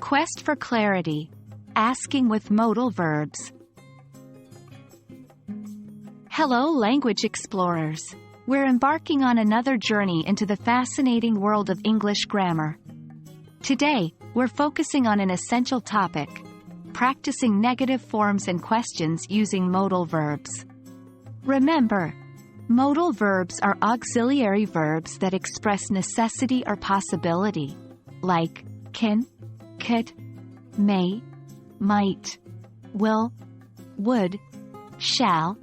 Quest for clarity. Asking with modal verbs. Hello, language explorers. We're embarking on another journey into the fascinating world of English grammar. Today, we're focusing on an essential topic: practicing negative forms and questions using modal verbs. Remember, modal verbs are auxiliary verbs that express necessity or possibility, like can, could, may, might, will, would, shall,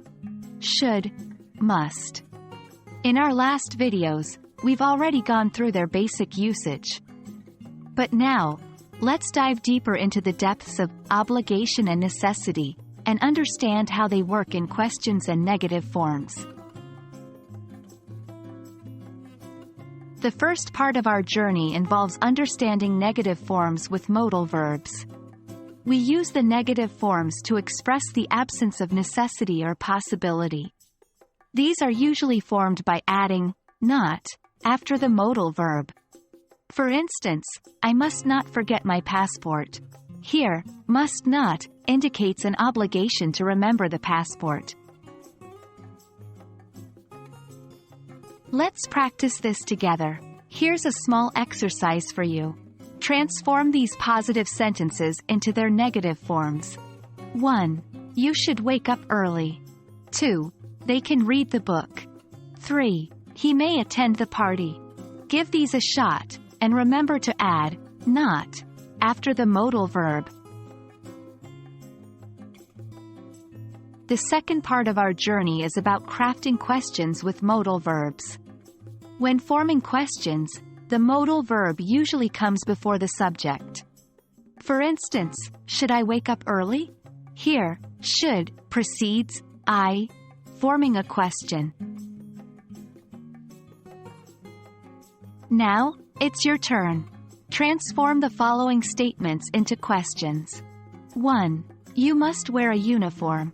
should, must. In our last videos, we've already gone through their basic usage. But now, let's dive deeper into the depths of obligation and necessity, and understand how they work in questions and negative forms. The first part of our journey involves understanding negative forms with modal verbs. We use the negative forms to express the absence of necessity or possibility. These are usually formed by adding not after the modal verb. For instance, I must not forget my passport. Here, must not indicates an obligation to remember the passport. Let's practice this together. Here's a small exercise for you. Transform these positive sentences into their negative forms. 1. You should wake up early. 2. They can read the book. 3. He may attend the party. Give these a shot, and remember to add not after the modal verb. The second part of our journey is about crafting questions with modal verbs. When forming questions, the modal verb usually comes before the subject. For instance, should I wake up early? Here, should precedes I, forming a question. Now, it's your turn. Transform the following statements into questions. 1. You must wear a uniform.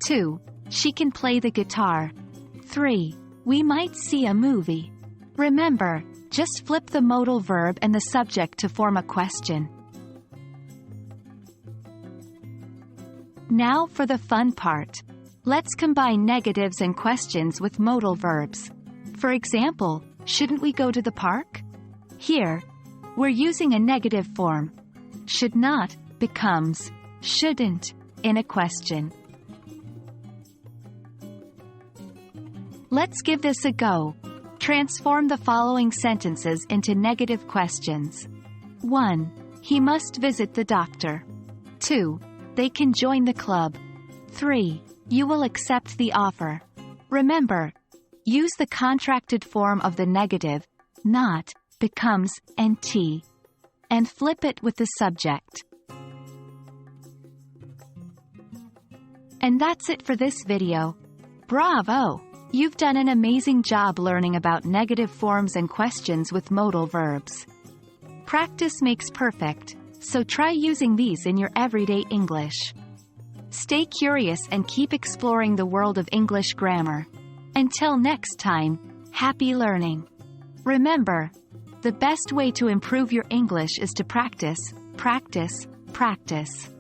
2. She can play the guitar. 3. We might see a movie. Remember, just flip the modal verb and the subject to form a question. Now for the fun part. Let's combine negatives and questions with modal verbs. For example, shouldn't we go to the park? Here, we're using a negative form. Should not becomes shouldn't in a question. Let's give this a go. Transform the following sentences into negative questions. 1. He must visit the doctor. 2. They can join the club. 3. You will accept the offer. Remember, use the contracted form of the negative, not, becomes, nt, and flip it with the subject. And that's it for this video. Bravo! You've done an amazing job learning about negative forms and questions with modal verbs. Practice makes perfect, so try using these in your everyday English. Stay curious and keep exploring the world of English grammar. Until next time, happy learning. Remember, the best way to improve your English is to practice, practice, practice.